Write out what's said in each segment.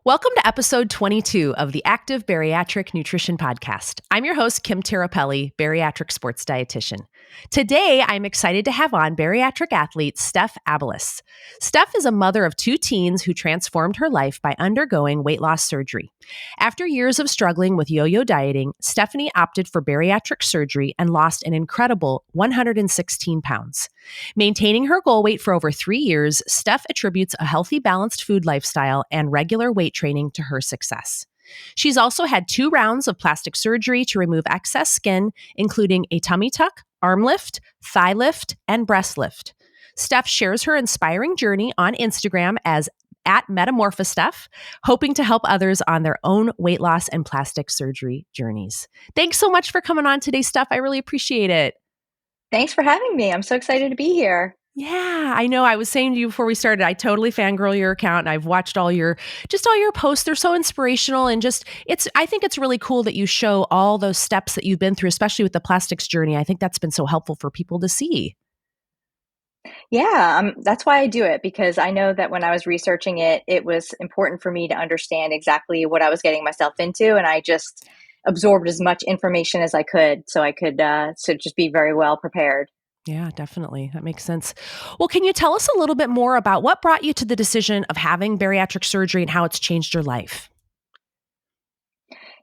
Welcome to episode 22 of the Active Bariatric Nutrition Podcast. I'm your host, Kim Tirapelli, bariatric sports dietitian. Today, I'm excited to have on bariatric athlete Steph Abeles. Steph is a mother of two teens who transformed her life by undergoing weight loss surgery. After years of struggling with yo-yo dieting, Stephanie opted for bariatric surgery and lost an incredible 116 pounds. Maintaining her goal weight for over 3 years, Steph attributes a healthy, balanced food lifestyle and regular weight training to her success. She's also had 2 rounds of plastic surgery to remove excess skin, including a tummy tuck, arm lift, thigh lift, and breast lift. Steph shares her inspiring journey on Instagram as @metamorphosteph, hoping to help others on their own weight loss and plastic surgery journeys. Thanks so much for coming on today, Steph. I really appreciate it. Thanks for having me. I'm so excited to be here. Yeah, I know. I was saying to you before we started, I totally fangirl your account and I've watched all your posts. They're so inspirational and I think it's really cool that you show all those steps that you've been through, especially with the plastics journey. I think that's been so helpful for people to see. Yeah, that's why I do it, because I know that when I was researching it, it was important for me to understand exactly what I was getting myself into. And I just absorbed as much information as I could so I could just be very well prepared. Yeah, definitely. That makes sense. Well, can you tell us a little bit more about what brought you to the decision of having bariatric surgery and how it's changed your life?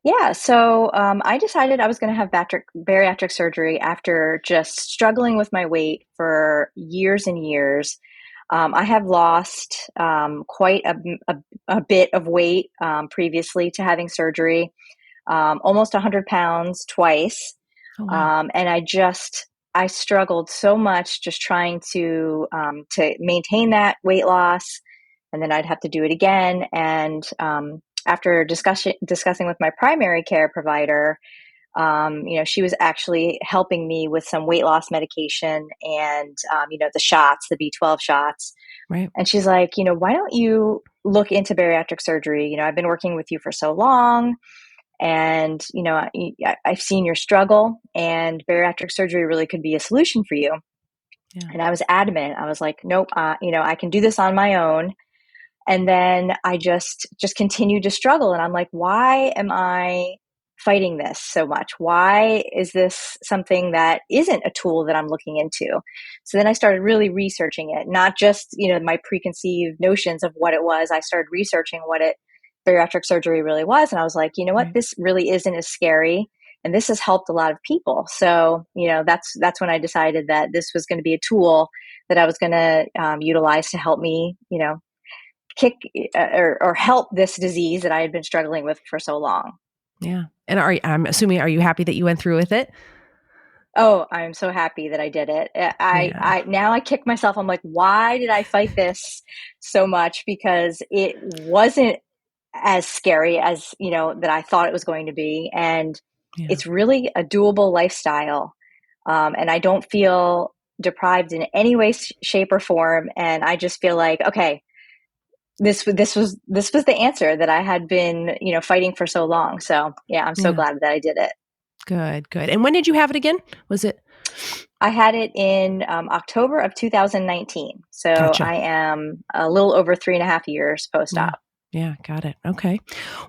Yeah, so I decided I was going to have bariatric surgery after just struggling with my weight for years and years. I have lost quite a bit of weight previously to having surgery, almost 100 pounds twice. Oh, wow. And I struggled so much just trying to maintain that weight loss, and then I'd have to do it again. And after discussing with my primary care provider, she was actually helping me with some weight loss medication and the shots, the B12 shots. Right. And she's like, why don't you look into bariatric surgery? I've been working with you for so long. And, I've seen your struggle, and bariatric surgery really could be a solution for you. Yeah. And I was adamant. I was like, nope, I can do this on my own. And then I just continued to struggle. And I'm like, why am I fighting this so much? Why is this something that isn't a tool that I'm looking into? So then I started really researching it, not just, my preconceived notions of what it was. I started researching what bariatric surgery really was. And I was like, you know what, Right. this really isn't as scary. And this has helped a lot of people. So, that's when I decided that this was going to be a tool that I was going to utilize to help me, kick or help this disease that I had been struggling with for so long. Yeah. And I'm assuming, are you happy that you went through with it? Oh, I'm so happy that I did it. I now I kick myself. I'm like, why did I fight this so much? Because it wasn't as scary as, that I thought it was going to be. And it's really a doable lifestyle. And I don't feel deprived in any way, shape, or form. And I just feel like, okay, this was the answer that I had been, fighting for so long. So yeah, I'm so glad that I did it. Good. And when did you have it again? Was it? I had it in October of 2019. So Gotcha. I am a little over 3.5 years post-op. Yeah, got it. Okay.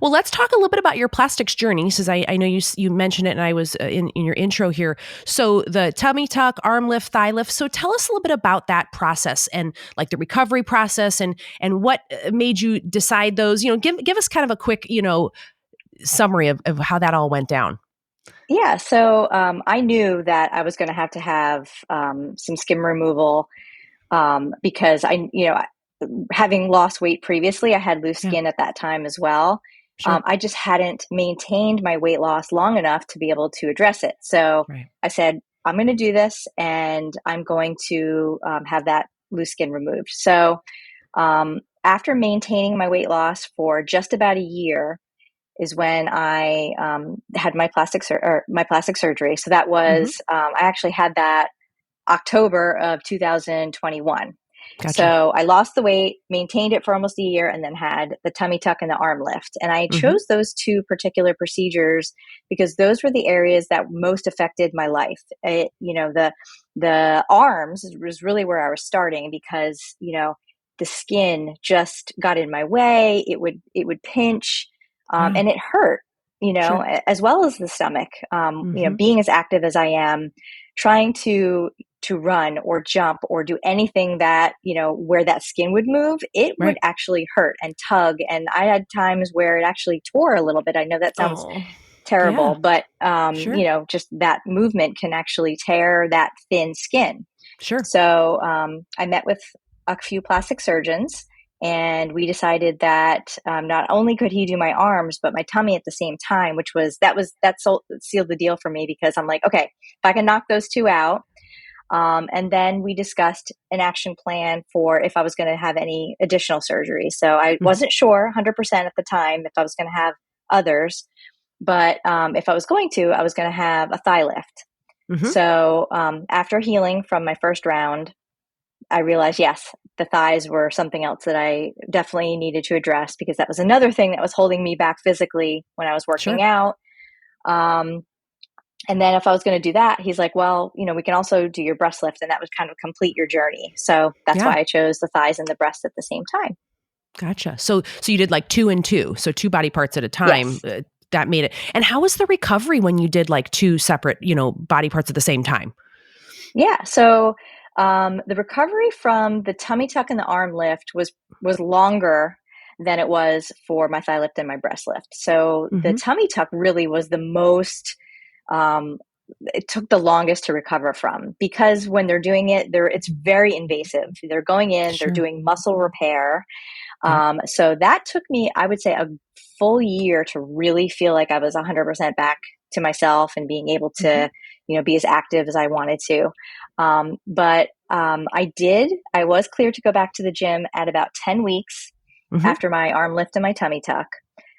Well, let's talk a little bit about your plastics journey, since I know you mentioned it, and I was in your intro here. So the tummy tuck, arm lift, thigh lift. So tell us a little bit about that process and like the recovery process and what made you decide those. Give us kind of a quick summary of how that all went down. Yeah. So I knew that I was going to have some skin removal because having lost weight previously, I had loose skin at that time as well. Sure. I just hadn't maintained my weight loss long enough to be able to address it. So I said, I'm going to do this, and I'm going to have that loose skin removed. So after maintaining my weight loss for just about a year is when I had my plastic surgery. So that was, I actually had that October of 2021. Gotcha. So I lost the weight, maintained it for almost a year, and then had the tummy tuck and the arm lift. And I chose those 2 particular procedures because those were the areas that most affected my life. The arms was really where I was starting because, the skin just got in my way. It would pinch, and it hurt, Sure. as well as the stomach. Being as active as I am, trying to run or jump or do anything that, where that skin would move, it would actually hurt and tug. And I had times where it actually tore a little bit. I know that sounds terrible, but, just that movement can actually tear that thin skin. Sure. So I met with a few plastic surgeons, and we decided that not only could he do my arms, but my tummy at the same time, that sealed the deal for me, because I'm like, okay, if I can knock those two out. And then we discussed an action plan for if I was going to have any additional surgery. So I wasn't sure 100% at the time if I was going to have others, but if I was going to have a thigh lift. So after healing from my first round, I realized, yes, the thighs were something else that I definitely needed to address, because that was another thing that was holding me back physically when I was working out. And then if I was going to do that, he's like, well, we can also do your breast lift, and that would kind of complete your journey. So that's why I chose the thighs and the breast at the same time. Gotcha. So you did like 2 and 2, so 2 body parts at a time. Yes. That made it. And how was the recovery when you did like 2 separate, body parts at the same time? Yeah. So the recovery from the tummy tuck and the arm lift was longer than it was for my thigh lift and my breast lift. So the tummy tuck really was the most, it took the longest to recover from, because when they're doing it, it's very invasive. They're going in, they're doing muscle repair. So that took me, I would say, a full year to really feel like I was 100% back to myself and being able to, be as active as I wanted to. But I was cleared to go back to the gym at about 10 weeks after my arm lift and my tummy tuck.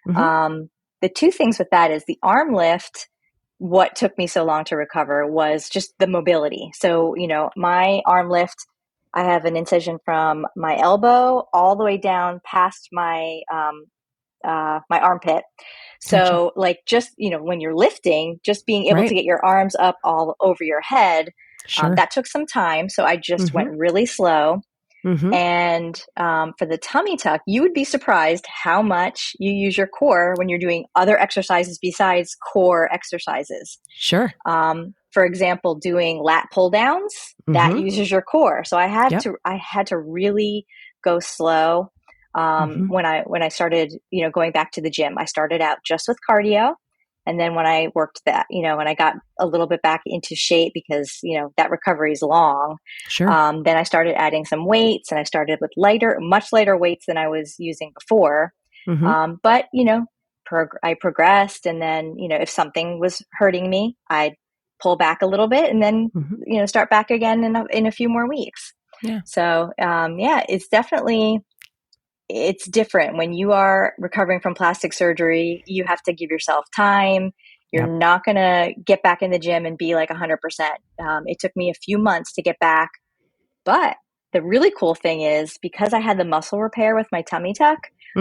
The two things with that is the arm lift, what took me so long to recover was just the mobility. So, my arm lift, I have an incision from my elbow all the way down past my my armpit. So like, just, when you're lifting, just being able to get your arms up all over your head, that took some time. So I just went really slow. And for the tummy tuck, you would be surprised how much you use your core when you're doing other exercises besides core exercises. Sure. For example, doing lat pull downs, that uses your core. So I had to really go slow. When I started, going back to the gym, I started out just with cardio. And then when I worked that, when I got a little bit back into shape, because, that recovery is long, then I started adding some weights, and I started with much lighter weights than I was using before. But, I progressed. And then, if something was hurting me, I'd pull back a little bit and then, start back again in a few more weeks. Yeah. So, it's different when you are recovering from plastic surgery. You have to give yourself time. You're not going to get back in the gym and be like 100%. It took me a few months to get back. But the really cool thing is, because I had the muscle repair with my tummy tuck,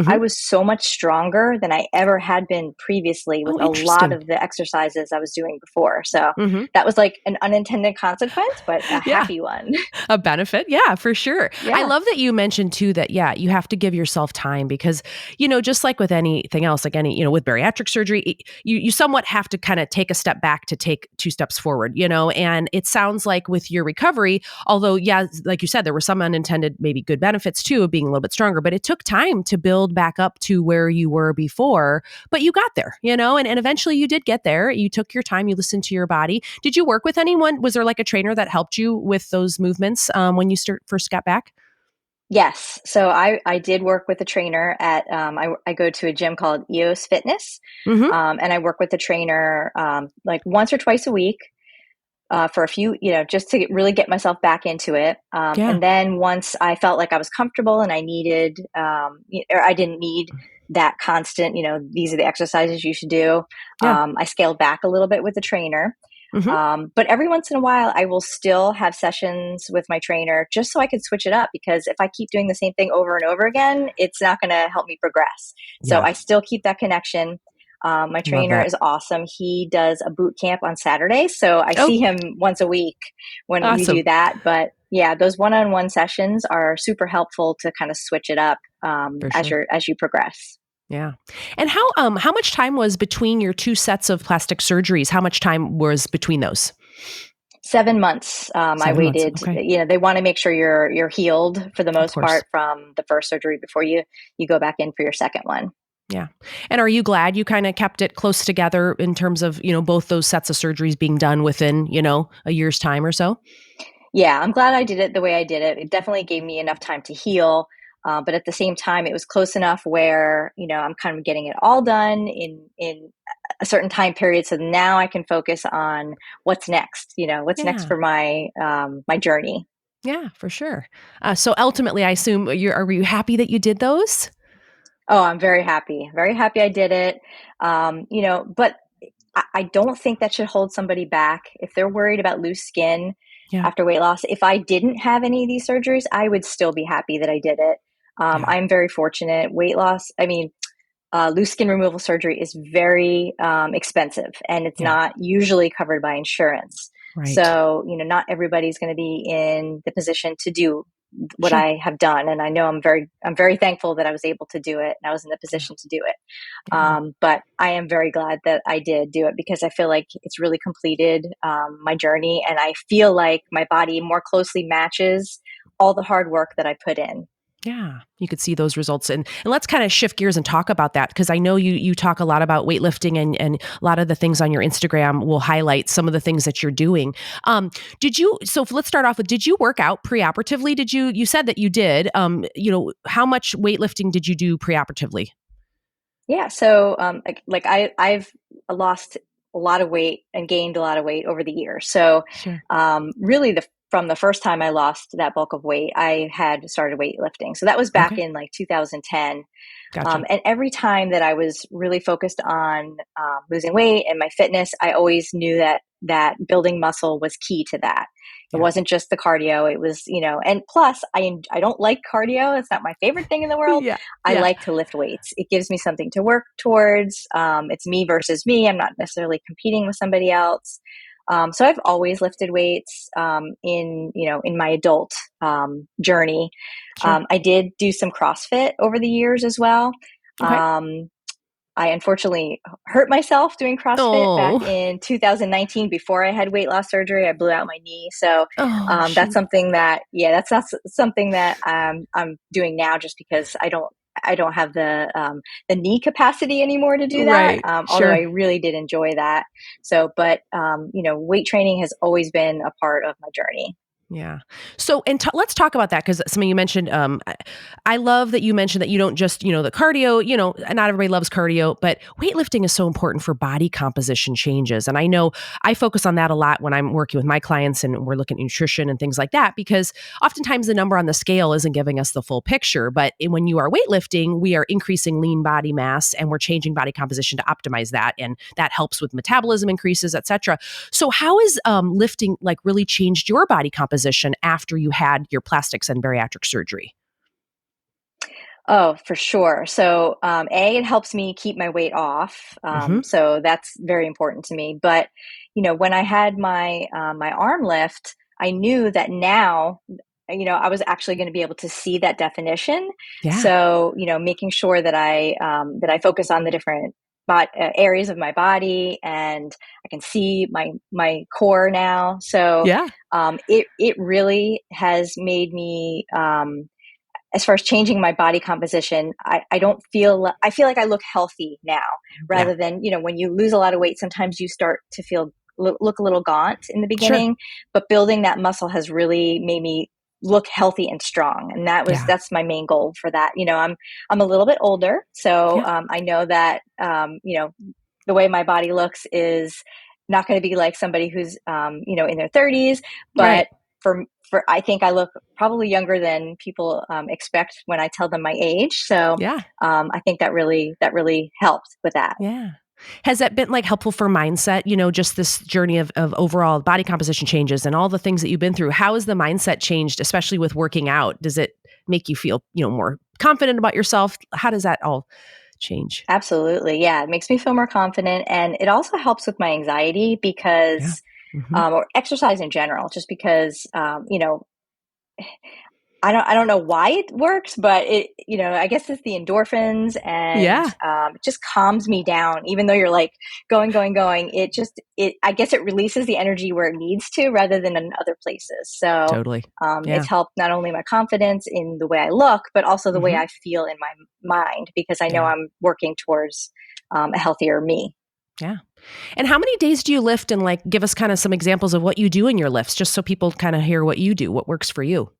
I was so much stronger than I ever had been previously with a lot of the exercises I was doing before. So that was like an unintended consequence, but a happy one. A benefit. Yeah, for sure. Yeah. I love that you mentioned too that, you have to give yourself time, because, just like with anything else, like with bariatric surgery, you somewhat have to kind of take a step back to take 2 steps forward, and it sounds like with your recovery, although, like you said, there were some unintended, maybe good benefits too of being a little bit stronger, but it took time to build back up to where you were before, but you got there, and eventually you did get there. You took your time, you listened to your body. Did you work with anyone? Was there like a trainer that helped you with those movements when you first got back? Yes. So I did work with a trainer at, I go to a gym called EOS Fitness, and I work with a trainer like once or twice a week. For a few, just to really get myself back into it. And then once I felt like I was comfortable and I needed, or I didn't need that constant, these are the exercises you should do. I scaled back a little bit with the trainer. But every once in a while, I will still have sessions with my trainer just so I can switch it up, because if I keep doing the same thing over and over again, it's not going to help me progress. So I still keep that connection. My trainer is awesome. He does a boot camp on Saturdays. So I see him once a week when we do that. But Yeah, those one-on-one sessions are super helpful to kind of switch it up For sure. as you progress. Yeah. And how much time was between your two sets of plastic surgeries? How much time was between those? 7 months. I 7 months. waited. Okay. They want to make sure you're healed for the Of most course. part from the first surgery before you go back in for your second one. Yeah. And are you glad you kind of kept it close together in terms of, both those sets of surgeries being done within, a year's time or so? Yeah, I'm glad I did it the way I did it. It definitely gave me enough time to heal. But at the same time, it was close enough where, I'm kind of getting it all done in a certain time period. So now I can focus on what's next, what's next Yeah. for my journey. Yeah, for sure. So ultimately, I assume were you happy that you did those? Oh, I'm very happy. Very happy I did it. But I don't think that should hold somebody back if they're worried about loose skin Yeah. after weight loss. If I didn't have any of these surgeries, I would still be happy that I did it. Yeah. I'm very fortunate. Weight loss, loose skin removal surgery is very expensive, and it's Yeah. not usually covered by insurance. Right. So, not everybody's going to be in the position to do what Sure. I have done. And I know I'm very thankful that I was able to do it and I was in the Yeah. position to do it. Yeah. But I am very glad that I did do it because I feel like it's really completed my journey. And I feel like my body more closely matches all the hard work that I put in. Yeah, you could see those results. And let's kind of shift gears and talk about that because I know you talk a lot about weightlifting and a lot of the things on your Instagram will highlight some of the things that you're doing. So let's start off with, did you work out pre-operatively? You said that you did, how much weightlifting did you do pre-operatively? Yeah. So, I've lost a lot of weight and gained a lot of weight over the years. So, Sure. really, from the first time I lost that bulk of weight, I had started weightlifting. So that was back Okay. in like 2010. Gotcha. And every time that I was really focused on losing weight and my fitness, I always knew that building muscle was key to that. It Yeah. wasn't just the cardio. It was, and plus I don't like cardio. It's not my favorite thing in the world. Yeah. I Yeah. like to lift weights. It gives me something to work towards. It's me versus me. I'm not necessarily competing with somebody else. So I've always lifted weights in my adult journey. Sure. I did do some CrossFit over the years as well. Okay. Um, I unfortunately hurt myself doing CrossFit back Oh. in 2019 before I had weight loss surgery. I blew out my knee. So Oh, that's shoot. something that, yeah, that's not something that I'm doing now just because I don't have the knee capacity anymore to do that. Right. Although I Sure. really did enjoy that. So, but weight training has always been a part of my journey. Yeah. So, and let's talk about that because something you mentioned. I love that you mentioned that you don't just, the cardio. Not everybody loves cardio, but weightlifting is so important for body composition changes. And I know I focus on that a lot when I'm working with my clients and we're looking at nutrition and things like that because oftentimes the number on the scale isn't giving us the full picture. But when you are weightlifting, we are increasing lean body mass and we're changing body composition to optimize that, and that helps with metabolism increases, etc. So, how has lifting really changed your body composition after you had your plastics and bariatric surgery? Oh, for sure. So, it helps me keep my weight off. Hmm. So that's very important to me. But, when I had my arm lift, I knew that now, I was actually going to be able to see that definition. Yeah. So, making sure that I focus on the different areas of my body, and I can see my core now. So, Yeah. it really has made me. As far as changing my body composition, I feel like I look healthy now Yeah. rather than, when you lose a lot of weight, sometimes you start to look a little gaunt in the Sure. beginning, but building that muscle has really made me look healthy and strong. And Yeah. that's my main goal for that. I'm a little bit older, so Yeah. I know that, the way my body looks is not going to be like somebody who's, in their 30s, Right. but I think I look probably younger than people expect when I tell them my age. So Yeah. I think that really helped with that. Yeah. Has that been helpful for mindset? Just this journey of overall body composition changes and all the things that you've been through. How has the mindset changed, especially with working out? Does it make you feel, more confident about yourself? How does that all change? Absolutely, yeah, it makes me feel more confident, and it also helps with my anxiety Yeah. because, Hmm. or exercise in general, just because I don't know why it works, but I guess it's the endorphins, and it just calms me down. Even though you're like going, I guess it releases the energy where it needs to rather than in other places. So Totally. it's helped not only my confidence in the way I look, but also the way I feel in my mind, because I know I'm working towards a healthier me. Yeah. And how many days do you lift? And like, give us kind of some examples of what you do in your lifts, just so people kind of hear what you do, what works for you.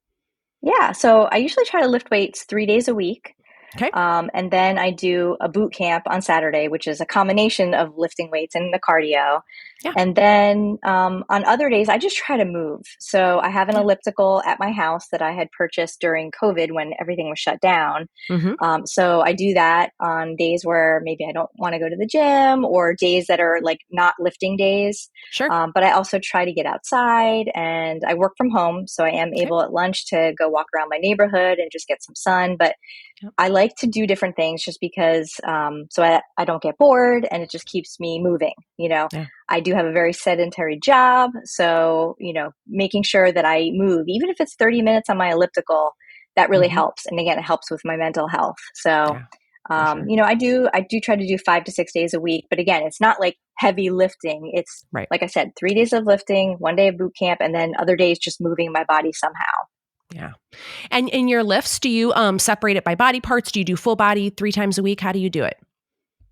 Yeah. So I usually try to lift weights 3 days a week. Okay. And then I do a boot camp on Saturday, which is a combination of lifting weights and the cardio. Yeah. And then on other days, I just try to move. So I have an elliptical at my house that I had purchased during COVID when everything was shut down. So I do that on days where maybe I don't want to go to the gym, or days that are like not lifting days. Sure. But I also try to get outside, and I work from home. So I am able at lunch to go walk around my neighborhood and just get some sun. But I like to do different things just because so I don't get bored, and it just keeps me moving. I do have a very sedentary job. So, making sure that I move, even if it's 30 minutes on my elliptical, that really helps. And again, it helps with my mental health. So, I do try to do 5 to 6 days a week, but again, it's not like heavy lifting. It's like I said, 3 days of lifting, 1 day of boot camp, and then other days just moving my body somehow. Yeah. And in your lifts, do you separate it by body parts? Do you do full body 3 times a week? How do you do it?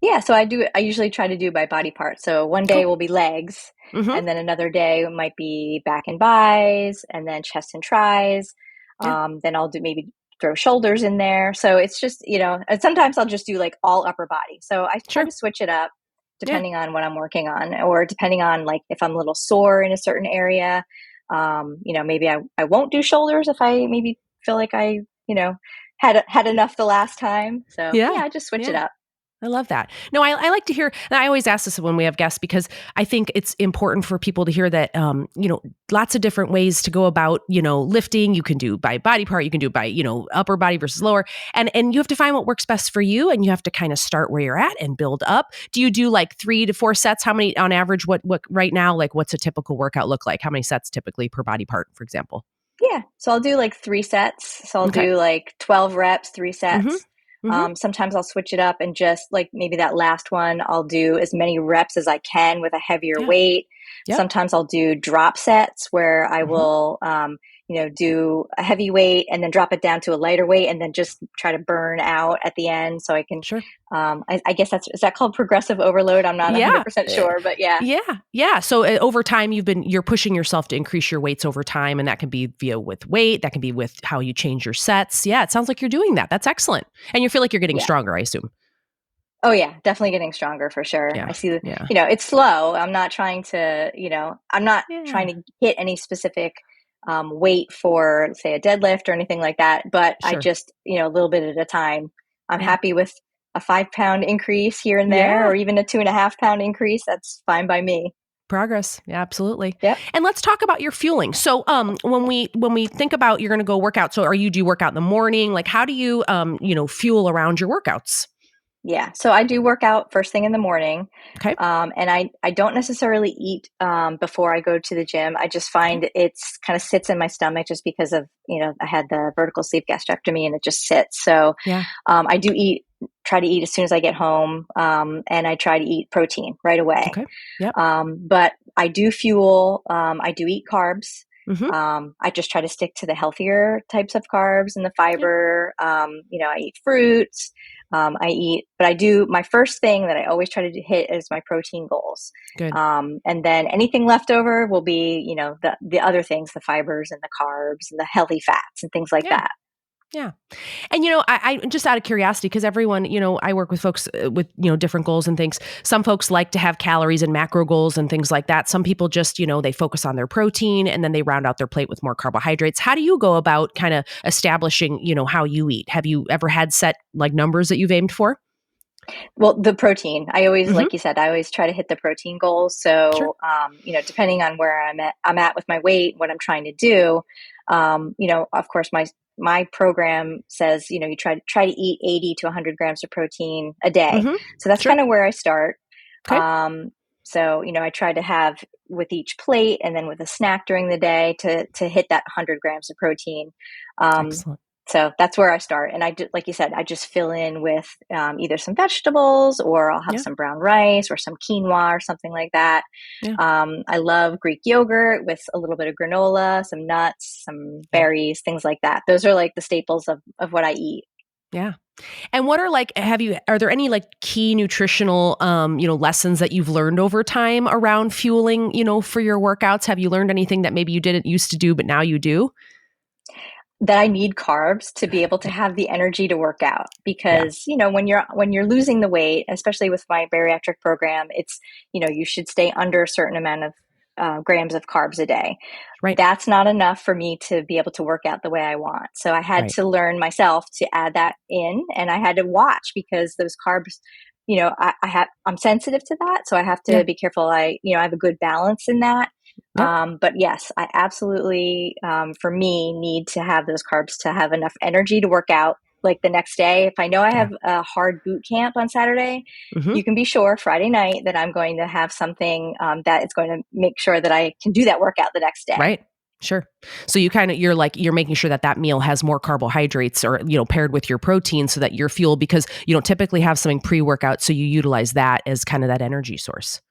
Yeah, so I usually try to do by body part. So one day will be legs, and then another day might be back and bis, and then chest and tris. Then I'll maybe throw shoulders in there. So it's just, and sometimes I'll just do like all upper body. So I try to switch it up depending on what I'm working on, or depending on like if I'm a little sore in a certain area. Maybe I won't do shoulders if I maybe feel like I, had enough the last time. So I just switch it up. I love that. No, I like to hear, and I always ask this when we have guests, because I think it's important for people to hear that, lots of different ways to go about, lifting. You can do by body part, you can do by, upper body versus lower, and you have to find what works best for you, and you have to kind of start where you're at and build up. Do you do like 3 to 4 sets? How many on average? What right now, like what's a typical workout look like? How many sets typically per body part, for example? Yeah. So I'll do like 3 sets. So I'll do like 12 reps, 3 sets. Sometimes I'll switch it up and just like maybe that last one, I'll do as many reps as I can with a heavier weight. Sometimes I'll do drop sets where I will, do a heavy weight and then drop it down to a lighter weight, and then just try to burn out at the end. So I can, I guess is that called progressive overload? I'm not 100% sure, but yeah. Yeah. So over time, you're pushing yourself to increase your weights over time. And that can be with weight, that can be with how you change your sets. Yeah. It sounds like you're doing that. That's excellent. And you feel like you're getting stronger, I assume. Oh yeah, definitely getting stronger for sure. I see it's slow. I'm not trying to, trying to hit any specific weight for, say, a deadlift or anything like that. But I just, a little bit at a time. I'm happy with a 5-pound increase here and there, or even a 2.5-pound increase. That's fine by me. Progress. Yeah, absolutely. Yep. And let's talk about your fueling. So, when we think about you're going to go work out, so do you work out in the morning? Like, how do you, fuel around your workouts? Yeah. So I do work out first thing in the morning. Okay. And I don't necessarily eat before I go to the gym. I just find it's kind of sits in my stomach just because of, I had the vertical sleeve gastrectomy, and it just sits. So I do try to eat as soon as I get home. And I try to eat protein right away. Okay. Yep. But I do fuel. I do eat carbs. I just try to stick to the healthier types of carbs and the fiber. I eat fruits. But I do, my first thing that I always try to hit is my protein goals. Good. And then anything left over will be, the other things, the fibers and the carbs and the healthy fats and things like that. Yeah. And, I just out of curiosity, because everyone, I work with folks with, different goals and things. Some folks like to have calories and macro goals and things like that. Some people just, they focus on their protein and then they round out their plate with more carbohydrates. How do you go about kind of establishing, how you eat? Have you ever had set like numbers that you've aimed for? Well, the protein, I always, like you said, I always try to hit the protein goals. So, depending on where I'm at with my weight, what I'm trying to do, of course, my program says, you try to eat 80 to 100 grams of protein a day. So that's kind of where I start. Okay. So, I try to have with each plate and then with a snack during the day to hit that 100 grams of protein. Excellent. So that's where I start. And like you said, I just fill in with either some vegetables, or I'll have some brown rice or some quinoa or something like that. Yeah. I love Greek yogurt with a little bit of granola, some nuts, some berries, things like that. Those are like the staples of what I eat. Yeah. And what are are there any key nutritional, lessons that you've learned over time around fueling, for your workouts? Have you learned anything that maybe you didn't used to do, but now you do? That I need carbs to be able to have the energy to work out, because when you're losing the weight, especially with my bariatric program, it's you should stay under a certain amount of grams of carbs a day. Right. That's not enough for me to be able to work out the way I want. So I had to learn myself to add that in, and I had to watch, because those carbs, I'm sensitive to that, so I have to be careful. I have a good balance in that. But yes, I absolutely, for me, need to have those carbs to have enough energy to work out. Like the next day, if I know I have a hard boot camp on Saturday, you can be sure Friday night that I'm going to have something that is going to make sure that I can do that workout the next day. Right. Sure. So you're making sure that meal has more carbohydrates, or, paired with your protein, so that your fuel, because you don't typically have something pre-workout. So you utilize that as kind of that energy source.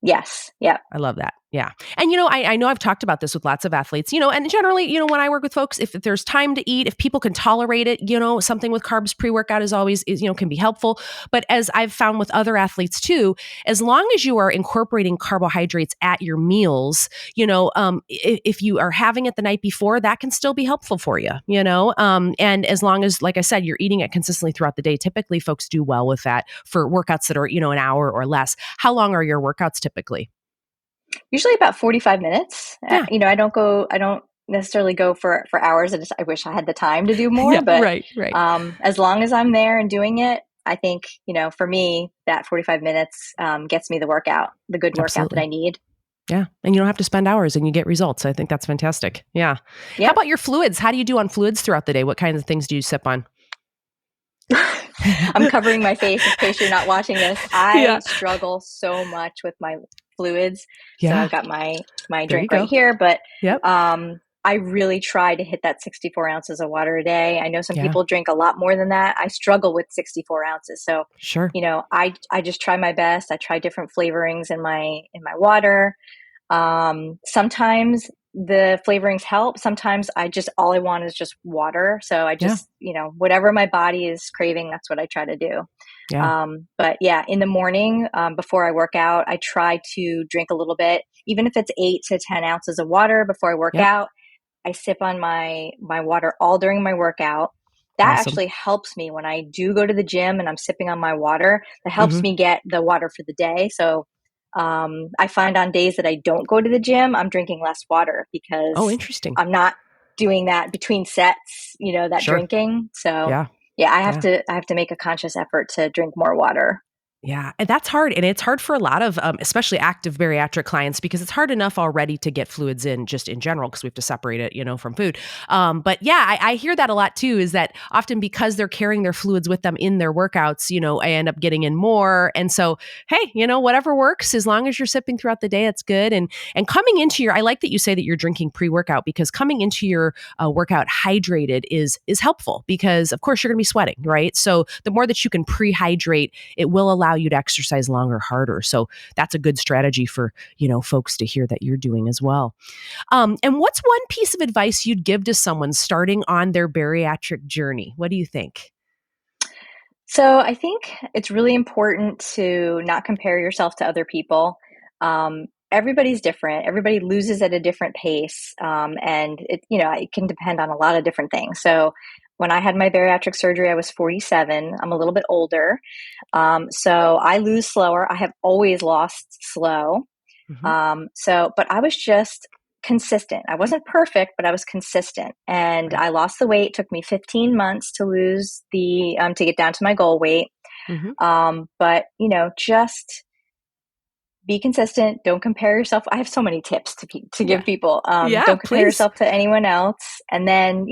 Yes. Yeah. I love that. Yeah. And, I know I've talked about this with lots of athletes, and generally, when I work with folks, if there's time to eat, if people can tolerate it, something with carbs pre-workout is always, can be helpful. But as I've found with other athletes too, as long as you are incorporating carbohydrates at your meals, if you are having it the night before, that can still be helpful for you, and as long as, like I said, you're eating it consistently throughout the day, typically folks do well with that for workouts that are, an hour or less. How long are your workouts typically? Usually about 45 minutes. Yeah. I don't necessarily go for hours. I wish I had the time to do more, but right. as long as I'm there and doing it, I think, for me, that 45 minutes gets me the good workout that I need. Yeah. And you don't have to spend hours and you get results. I think that's fantastic. Yeah. Yep. How about your fluids? How do you do on fluids throughout the day? What kinds of things do you sip on? I'm covering my face in case you're not watching this. I struggle so much with my fluids. So I've got my drink right here, but I really try to hit that 64 ounces of water a day. I know some people drink a lot more than that. I struggle with 64 ounces. So, I just try my best. I try different flavorings in my water. Sometimes the flavorings help. Sometimes all I want is just water. So I just, whatever my body is craving, that's what I try to do. But in the morning, before I work out, I try to drink a little bit, even if it's 8 to 10 ounces of water before I work out. I sip on my water all during my workout. That actually helps me when I do go to the gym and I'm sipping on my water. That helps me get the water for the day. So I find on days that I don't go to the gym, I'm drinking less water, because interesting. I'm not doing that between sets, that drinking. So I have to make a conscious effort to drink more water. Yeah. And that's hard. And it's hard for a lot of, especially active bariatric clients, because it's hard enough already to get fluids in just in general, because we have to separate it, from food. But I hear that a lot too, is that often because they're carrying their fluids with them in their workouts, I end up getting in more. And so, hey, whatever works, as long as you're sipping throughout the day, it's good. And coming into I like that you say that you're drinking pre-workout, because coming into your workout hydrated is helpful, because of course you're going to be sweating, right? So the more that you can pre-hydrate, it will allow you to exercise longer, harder. So that's a good strategy for, folks to hear that you're doing as well. And what's one piece of advice you'd give to someone starting on their bariatric journey? What do you think? So I think it's really important to not compare yourself to other people. Everybody's different. Everybody loses at a different pace. And it can depend on a lot of different things. So when I had my bariatric surgery, I was 47. I'm a little bit older. So I lose slower. I have always lost slow. But I was just consistent. I wasn't perfect, but I was consistent, and I lost the weight. It took me 15 months to lose to get down to my goal weight. But just be consistent. Don't compare yourself. I have so many tips to give people. Don't compare yourself to anyone else. And then,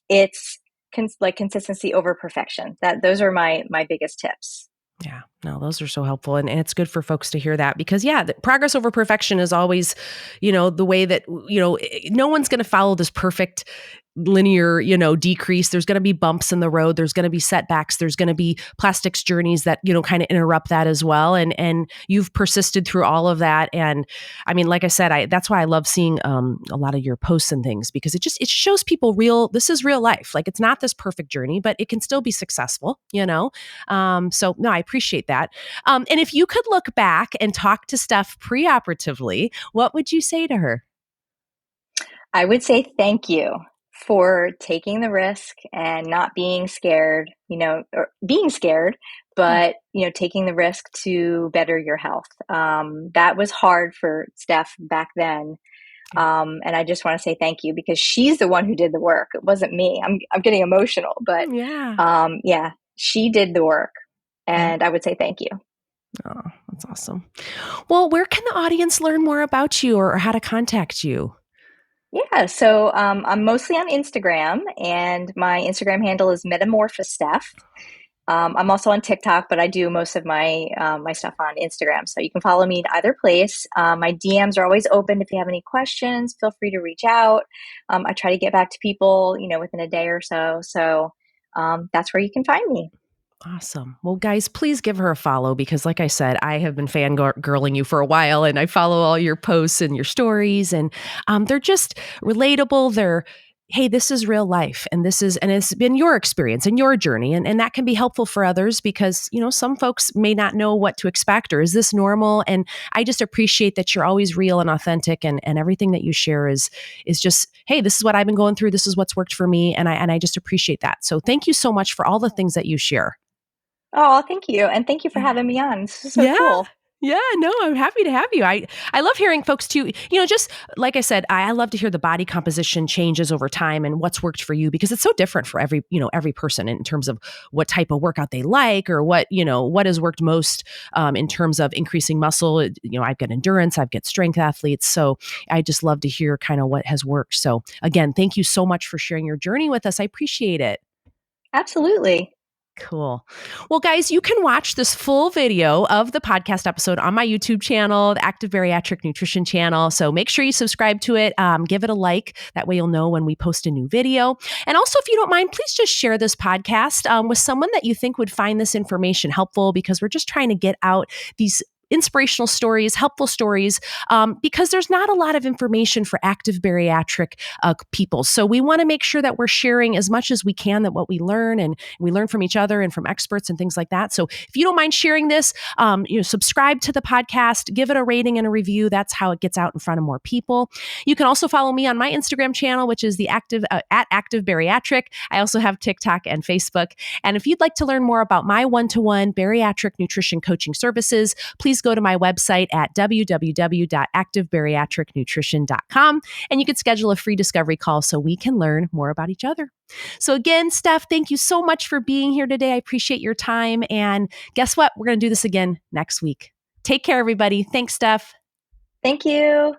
it's consistency over perfection. Those are my biggest tips. Yeah, no, those are so helpful. And it's good for folks to hear that because, yeah, progress over perfection is always, the way that, no one's going to follow this perfect linear, decrease. There's going to be bumps in the road. There's going to be setbacks. There's going to be plastics journeys that, kind of interrupt that as well. And you've persisted through all of that. And I mean, like I said, that's why I love seeing a lot of your posts and things because it shows people this is real life. Like it's not this perfect journey, but it can still be successful, So no, I appreciate that. And if you could look back and talk to Steph pre-operatively, what would you say to her? I would say thank you for taking the risk and not being scared, or being scared, but, taking the risk to better your health. That was hard for Steph back then. And I just want to say thank you because she's the one who did the work. It wasn't me. I'm getting emotional, but yeah, she did the work. And I would say thank you. Oh, that's awesome. Well, where can the audience learn more about you or how to contact you? Yeah, so I'm mostly on Instagram, and my Instagram handle is MetamorphoSteph. I'm also on TikTok, but I do most of my my stuff on Instagram. So you can follow me in either place. My DMs are always open. If you have any questions, feel free to reach out. I try to get back to people, within a day or so. So that's where you can find me. Awesome. Well, guys, please give her a follow because, like I said, I have been fangirling you for a while and I follow all your posts and your stories, and they're just relatable. Hey, this is real life, and it's been your experience and your journey, and that can be helpful for others because, some folks may not know what to expect or is this normal? And I just appreciate that you're always real and authentic, and everything that you share is just, hey, this is what I've been going through. This is what's worked for me. And I just appreciate that. So thank you so much for all the things that you share. Oh, thank you. And thank you for having me on. This is so Yeah. cool. Yeah, no, I'm happy to have you. I love hearing folks too, just like I said, I love to hear the body composition changes over time and what's worked for you because it's so different for every person in terms of what type of workout they like or what has worked most in terms of increasing muscle. I've got endurance, I've got strength athletes. So I just love to hear kind of what has worked. So again, thank you so much for sharing your journey with us. I appreciate it. Absolutely. Cool. Well, guys, you can watch this full video of the podcast episode on my YouTube channel, the Active Bariatric Nutrition channel. So make sure you subscribe to it. Give it a like. That way you'll know when we post a new video. And also, if you don't mind, please just share this podcast with someone that you think would find this information helpful because we're just trying to get out these inspirational stories, helpful stories, because there's not a lot of information for active bariatric people. So we want to make sure that we're sharing as much as we can that what we learn and we learn from each other and from experts and things like that. So if you don't mind sharing this, subscribe to the podcast, give it a rating and a review. That's how it gets out in front of more people. You can also follow me on my Instagram channel, which is the at Active Bariatric. I also have TikTok and Facebook. And if you'd like to learn more about my one-to-one bariatric nutrition coaching services, please go to my website at www.activebariatricnutrition.com and you can schedule a free discovery call so we can learn more about each other. So again, Steph, thank you so much for being here today. I appreciate your time. And guess what? We're going to do this again next week. Take care, everybody. Thanks, Steph. Thank you.